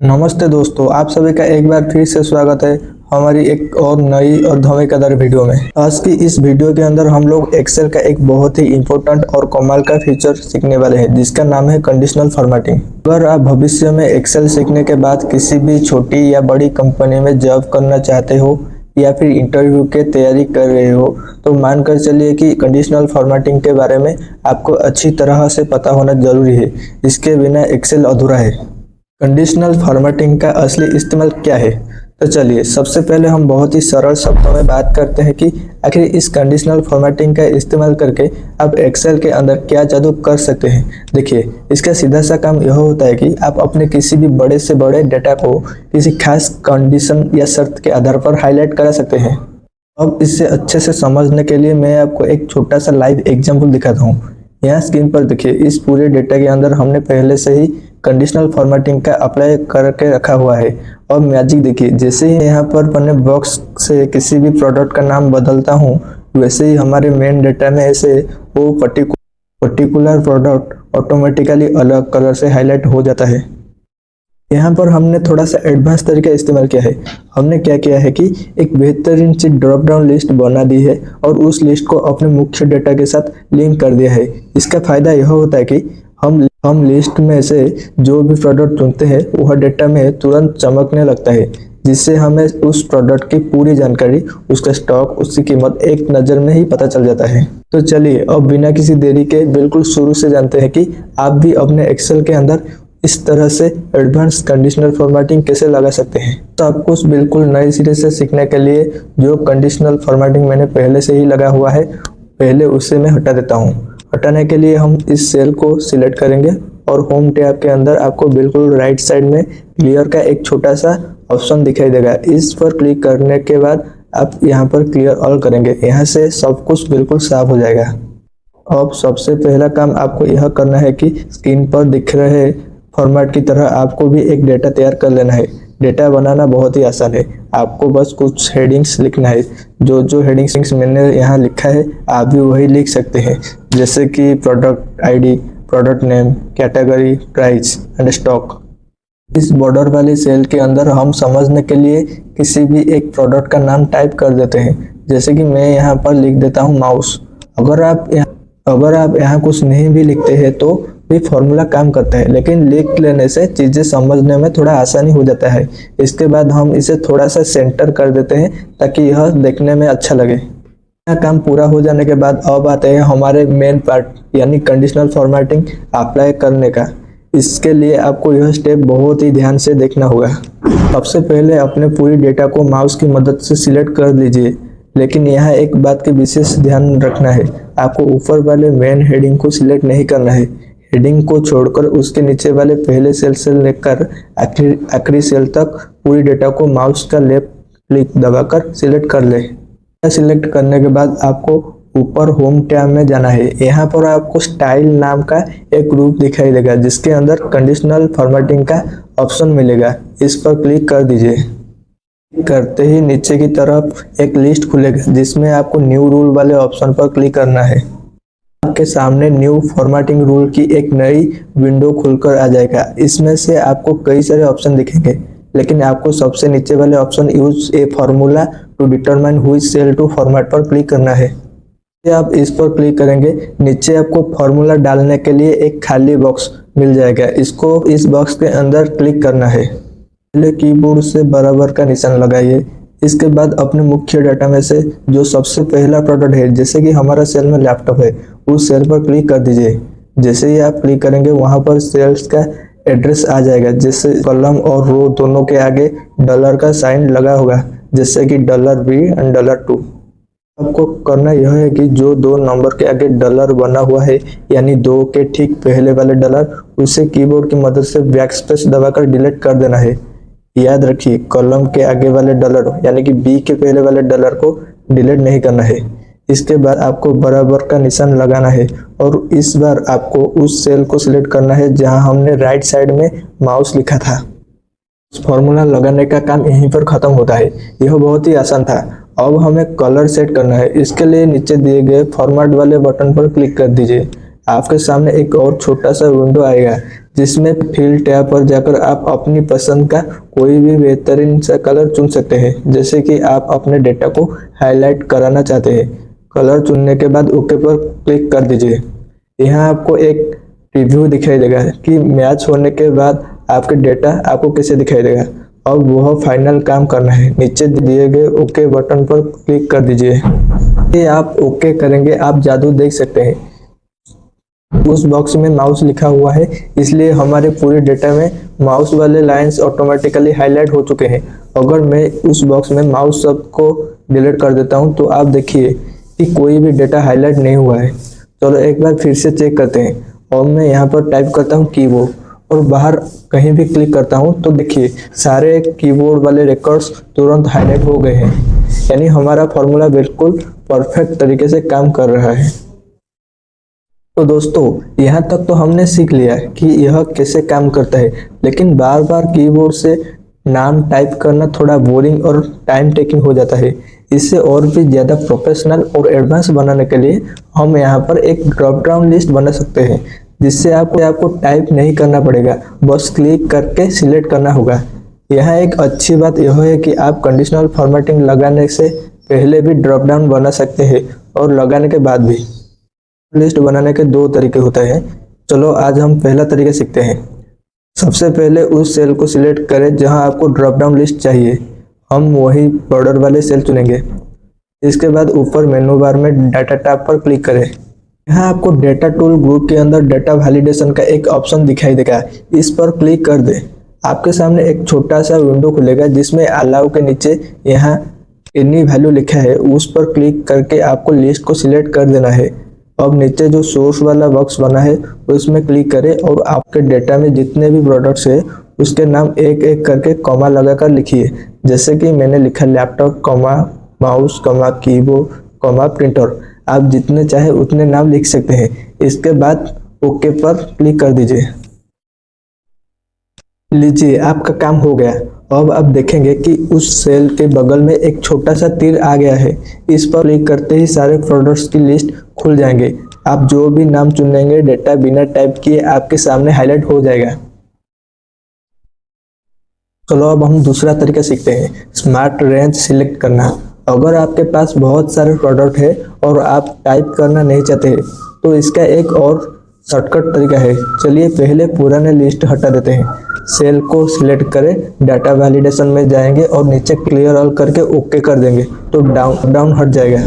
नमस्ते दोस्तों, आप सभी का एक बार फिर से स्वागत है हमारी एक और नई और धमाकेदार वीडियो में। आज की इस वीडियो के अंदर हम लोग एक्सेल का एक बहुत ही इम्पोर्टेंट और कमाल का फीचर सीखने वाले हैं जिसका नाम है कंडीशनल फॉर्मेटिंग। अगर आप भविष्य में एक्सेल सीखने के बाद किसी भी छोटी या बड़ी कंपनी में जॉब करना चाहते हो या फिर इंटरव्यू के तैयारी कर रहे हो तो मानकर चलिए कि कंडीशनल फॉर्मेटिंग के बारे में आपको अच्छी तरह से पता होना जरूरी है। इसके बिना एक्सेल अधूरा है। कंडीशनल फॉर्मेटिंग का असली इस्तेमाल क्या है, तो चलिए सबसे पहले हम बहुत ही सरल शब्दों में बात करते हैं कि आखिर इस कंडीशनल फॉर्मेटिंग का इस्तेमाल करके आप एक्सेल के अंदर क्या जादू कर सकते हैं। देखिए, इसका सीधा सा काम यह होता है कि आप अपने किसी भी बड़े से बड़े डेटा को किसी खास कंडीशन या शर्त के आधार पर हाईलाइट करा सकते हैं। अब इसे अच्छे से समझने के लिए मैं आपको एक छोटा सा लाइव एग्जाम्पल दिखाता हूँ। यहाँ स्क्रीन पर देखिए, इस पूरे डेटा के अंदर हमने पहले से ही कंडीशनल फॉर्मेटिंग का अप्लाई करके रखा हुआ है। और मैजिक देखिए, जैसे ही यहाँ पर मैंने बॉक्स से किसी भी प्रोडक्ट का नाम बदलता हूँ वैसे ही हमारे मेन डेटा में से वो पर्टिकुलर प्रोडक्ट ऑटोमेटिकली अलग कलर से हाईलाइट हो जाता है। यहाँ पर हमने थोड़ा सा एडवांस तरीका इस्तेमाल किया है। हमने क्या किया है कि एक बेहतरीन सी ड्रॉप डाउन लिस्ट बना दी है और उस लिस्ट को अपने मुख्य डेटा के साथ लिंक कर दिया है। इसका फायदा यह होता है कि हम लिस्ट में से जो भी प्रोडक्ट चुनते हैं वह डेटा में तुरंत चमकने लगता है, जिससे हमें उस प्रोडक्ट की पूरी जानकारी, उसका स्टॉक, उसकी कीमत एक नज़र में ही पता चल जाता है। तो चलिए अब बिना किसी देरी के बिल्कुल शुरू से जानते हैं कि आप भी अपने एक्सेल के अंदर इस तरह से एडवांस कंडीशनल फॉर्मेटिंग कैसे लगा सकते हैं। तो आपको बिल्कुल नए सिरे से सीखने के लिए जो कंडीशनल फॉर्मेटिंग मैंने पहले से ही लगा हुआ है, पहले उसे मैं हटा देता हूँ। हटाने के लिए हम इस सेल को सिलेक्ट करेंगे और होम टैब के अंदर आपको बिल्कुल राइट साइड में क्लियर का एक छोटा सा ऑप्शन दिखाई देगा। इस पर क्लिक करने के बाद आप यहाँ पर क्लियर ऑल करेंगे। यहाँ से सब कुछ बिल्कुल साफ हो जाएगा। अब सबसे पहला काम आपको यह करना है कि स्क्रीन पर दिख रहे फॉर्मेट की तरह आपको भी एक डेटा तैयार कर लेना है। डेटा बनाना बहुत ही आसान है। आपको बस कुछ हेडिंग्स लिखना है। जो हेडिंग्स मैंने यहाँ लिखा है आप भी वही लिख सकते हैं, जैसे कि product ID, product name, category, price and stock. इस बॉर्डर वाली सेल के अंदर हम समझने के लिए किसी भी एक प्रोडक्ट का नाम टाइप कर देते हैं, जैसे कि मैं यहाँ पर लिख देता हूँ माउस। अगर आप यहाँ कुछ नहीं भी लिखते हैं तो भी फॉर्मूला काम करता है, लेकिन लिख लेने से चीज़ें समझने में थोड़ा आसानी हो जाता है। इसके बाद हम इसे थोड़ा सा सेंटर कर देते हैं ताकि यह देखने में अच्छा लगे। यह काम पूरा हो जाने के बाद अब आते हैं हमारे मेन पार्ट, यानी कंडीशनल फॉर्मेटिंग अप्लाई करने का। इसके लिए आपको यह स्टेप बहुत ही ध्यान से देखना होगा। सबसे पहले अपने पूरी डेटा को माउस की मदद से सिलेक्ट कर लीजिए, लेकिन यहाँ एक बात की विशेष ध्यान रखना है। आपको ऊपर वाले मेन हेडिंग को सिलेक्ट नहीं करना है। हेडिंग को छोड़कर उसके नीचे वाले पहले सेल से लेकर आखिरी सेल तक पूरी डेटा को माउस का लेफ्ट क्लिक दबाकर सिलेक्ट कर ले। सिलेक्ट करने के बाद आपको ऊपर होम टैब में जाना है। यहाँ पर आपको स्टाइल नाम का एक ग्रुप दिखाई देगा जिसके अंदर कंडीशनल फॉर्मेटिंग का ऑप्शन मिलेगा। इस पर क्लिक कर दीजिए। करते ही नीचे की तरफ एक लिस्ट खुलेगा जिसमें आपको न्यू रूल वाले ऑप्शन पर क्लिक करना है। आपके सामने न्यू फॉर्मेटिंग रूल की एक नई विंडो खुलकर आ जाएगा। इसमें से आपको कई सारे ऑप्शन दिखेंगे, लेकिन आपको सबसे नीचे वाले option use a formula to determine which cell to format पर क्लिक करना है। आप इस पर क्लिक करेंगे, नीचे आपको फॉर्मूला डालने के लिए एक खाली बॉक्स मिल जाएगा। इसको इस बॉक्स के अंदर क्लिक करना है। पहले कीबोर्ड से बराबर का निशान लगाइए। इसके बाद अपने मुख्य डाटा में से जो सबसे पहला प्रोडक्ट है, जैसे कि हमारा सेल में लैपटॉप है, उस सेल पर क्लिक कर दीजिए। जैसे ही आप क्लिक करेंगे वहां पर सेल्स का एड्रेस आ जाएगा, जैसे कॉलम और रो दोनों के आगे डॉलर का साइन लगा होगा, जैसे कि $B एंड $2। आपको करना यह है कि जो 2 नंबर के आगे डॉलर बना हुआ है, यानी 2 के ठीक पहले वाले डॉलर, उसे कीबोर्ड की मदद से बैकस्पेस दबाकर डिलीट कर देना है। याद रखिए, कॉलम के आगे वाले डॉलर यानी कि बी के पहले वाले डॉलर को डिलीट नहीं करना है। इसके बाद आपको बराबर का निशान लगाना है और इस बार आपको उस सेल को सिलेक्ट करना है जहां हमने राइट साइड में माउस लिखा था। फॉर्मूला लगाने का काम यहीं पर खत्म होता है। यह बहुत ही आसान था। अब हमें कलर सेट करना है। इसके लिए नीचे दिए गए फॉर्मेट वाले बटन पर क्लिक कर दीजिए। आपके सामने एक और छोटा सा विंडो आएगा जिसमें फिल टैब पर जाकर आप अपनी पसंद का कोई भी बेहतरीन सा कलर चुन सकते हैं। जैसे कि आप अपने डेटा को हाईलाइट कराना चाहते हैं, कलर चुनने के बाद ओके पर क्लिक कर दीजिए। यहाँ आपको एक प्रीव्यू दिखाई देगा कि मैच होने के बाद आपके डेटा आपको कैसे दिखाई देगा। अब वह फाइनल काम करना है, नीचे दिए गए ओके बटन पर क्लिक कर दीजिए। ये आप ओके करेंगे, आप जादू देख सकते हैं। उस बॉक्स में माउस लिखा हुआ है, इसलिए हमारे पूरे डेटा में माउस वाले लाइंस ऑटोमेटिकली हाईलाइट हो चुके हैं। अगर मैं उस बॉक्स में माउस शब्द को डिलीट कर देता हूं तो आप देखिए कि कोई भी डेटा हाईलाइट नहीं हुआ है। चलो एक बार फिर से चेक करते हैं। और मैं यहाँ पर टाइप करता हूँ कीबोर्ड और बाहर कहीं भी क्लिक करता हूँ तो देखिए सारे कीबोर्ड वाले रिकॉर्ड्स तुरंत हाईलाइट हो गए हैं। यानी हमारा फॉर्मूला बिल्कुल परफेक्ट तरीके से काम कर रहा है। तो दोस्तों यहाँ तक तो हमने सीख लिया कि यह कैसे काम करता है, लेकिन बार बार कीबोर्ड से नाम टाइप करना थोड़ा बोरिंग और टाइम टेकिंग हो जाता है। इससे और भी ज़्यादा प्रोफेशनल और एडवांस बनाने के लिए हम यहाँ पर एक ड्रॉप डाउन लिस्ट बना सकते हैं, जिससे आपको टाइप नहीं करना पड़ेगा, बस क्लिक करके सिलेक्ट करना होगा। यहाँ एक अच्छी बात यह है कि आप कंडीशनल फॉर्मेटिंग लगाने से पहले भी ड्रॉप डाउन बना सकते हैं और लगाने के बाद भी। लिस्ट बनाने के दो तरीके होते हैं। चलो आज हम पहला तरीका सीखते हैं। सबसे पहले उस सेल को सिलेक्ट करें जहां आपको ड्रॉप डाउन लिस्ट चाहिए। हम वही बॉर्डर वाले सेल चुनेंगे। इसके बाद ऊपर मेनू बार में डाटा टैब पर क्लिक करें। यहाँ आपको डेटा टूल ग्रुप के अंदर डेटा वैलिडेशन का एक ऑप्शन दिखाई देगा, इस पर क्लिक कर दें। आपके सामने एक छोटा सा विंडो खुलेगा जिसमें अलाउ के नीचे यहाँ एनी वैल्यू लिखा है, उस पर क्लिक करके आपको लिस्ट को सिलेक्ट कर देना है। अब नीचे जो सोर्स वाला बॉक्स बना है उसमें क्लिक करें और आपके डेटा में जितने भी प्रोडक्ट्स है उसके नाम एक एक करके कॉमा लगाकर लिखिए। जैसे कि मैंने लिखा laptop comma mouse comma keyboard comma printer. आप जितने चाहे उतने नाम लिख सकते हैं। इसके बाद ओके पर क्लिक कर दीजिए। लीजिए आपका काम हो गया। अब आप देखेंगे कि उस सेल के बगल में एक छोटा सा तीर आ गया है, इस पर क्लिक करते ही सारे प्रोडक्ट्स की लिस्ट खुल जाएंगे। आप जो भी नाम चुनेंगे डेटा बिना टाइप किए आपके सामने हाईलाइट हो जाएगा। चलो अब हम दूसरा तरीका सीखते हैं, स्मार्ट रेंज सिलेक्ट करना। अगर आपके पास बहुत सारे प्रोडक्ट है और आप टाइप करना नहीं चाहते तो इसका एक और शॉर्टकट तरीका है। चलिए पहले पुराने लिस्ट हटा देते हैं। सेल को सिलेक्ट करें, डाटा वैलिडेशन में जाएंगे और नीचे क्लियर ऑल करके ओके कर देंगे तो डाउन हट जाएगा।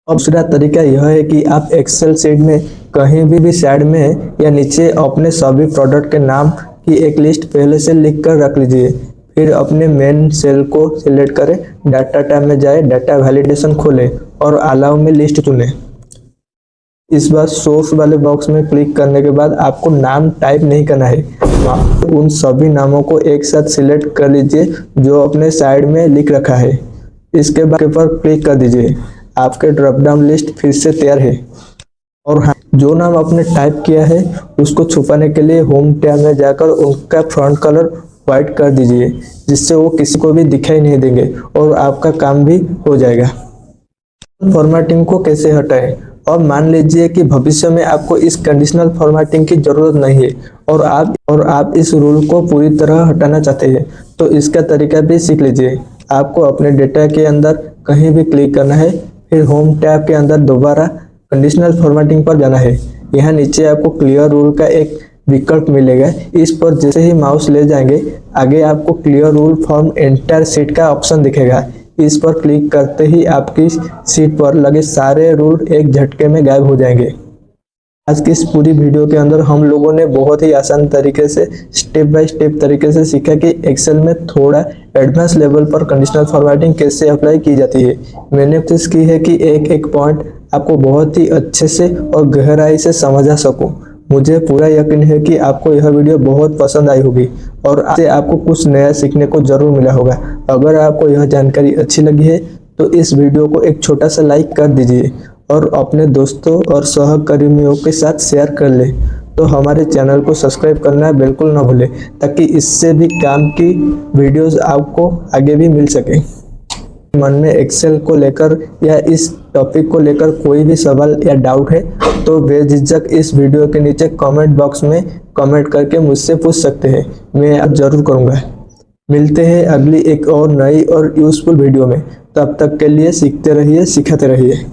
अब दूसरा तरीका यह है कि आप एक्सेल शीट में कहीं भी साइड में या नीचे अपने सभी प्रोडक्ट के नाम की एक लिस्ट पहले से लिख कर रख लीजिए। फिर अपने मेन सेल को सिलेक्ट करें, डाटा टैब में जाए, डाटा वैलिडेशन खोलें और अलाउ में लिस्ट चुनें। इस बार सोर्स वाले बॉक्स में क्लिक करने के बाद आपको नाम टाइप नहीं करना है, उन सभी नामों को एक साथ सिलेक्ट कर लीजिए जो अपने साइड में लिख रखा है। इसके बाद पर क्लिक कर दीजिए। आपके ड्रॉप डाउन लिस्ट फिर से तैयार है। और हाँ, जो नाम आपने टाइप किया है उसको छुपाने के लिए होम टैब में जाकर उनका फ्रंट कलर व्हाइट कर दीजिए, जिससे वो किसी को भी दिखाई नहीं देंगे और आपका काम भी हो जाएगा। फॉर्मेटिंग को कैसे हटाएं? और मान लीजिए कि भविष्य में आपको इस कंडीशनल फॉर्मेटिंग की जरूरत नहीं है और आप इस रूल को पूरी तरह हटाना चाहते हैं, तो इसका तरीका भी सीख लीजिए। आपको अपने डेटा के अंदर कहीं भी क्लिक करना है, फिर होम टैब के अंदर दोबारा कंडीशनल फॉर्मेटिंग पर जाना है। यहाँ नीचे आपको क्लियर रूल का एक विकल्प मिलेगा, इस पर जैसे ही माउस ले जाएंगे आगे आपको clear rule form entire sheet का ऑप्शन दिखेगा। इस पर क्लिक करते ही आपकी शीट पर लगे सारे रूल एक झटके में गायब हो जाएंगे। आज की इस पूरी वीडियो के अंदर हम लोगों ने बहुत ही आसान तरीके से स्टेप बाय स्टेप तरीके से सीखा कि एक्सेल में थोड़ा एडवांस लेवल पर कंडीशनल फॉर्मेटिंग कैसे अप्लाई की जाती है। मैंने कोशिश की है कि एक एक पॉइंट आपको बहुत ही अच्छे से और गहराई से समझा सकूं। मुझे पूरा यकीन है कि आपको यह वीडियो बहुत पसंद आई होगी और इससे आपको कुछ नया सीखने को जरूर मिला होगा। अगर आपको यह जानकारी अच्छी लगी है तो इस वीडियो को एक छोटा सा लाइक कर दीजिए और अपने दोस्तों और सहकर्मियों के साथ शेयर कर ले। तो हमारे चैनल को सब्सक्राइब करना बिल्कुल ना भूलें, ताकि इससे भी काम की वीडियोस आपको आगे भी मिल सके। मन में एक्सेल को लेकर या इस टॉपिक को लेकर कोई भी सवाल या डाउट है तो बेझिझक इस वीडियो के नीचे कमेंट बॉक्स में कमेंट करके मुझसे पूछ सकते हैं, मैं अब जरूर करूँगा। मिलते हैं अगली एक और नई और यूज़फुल वीडियो में, तब तक के लिए सीखते रहिए, सिखाते रहिए।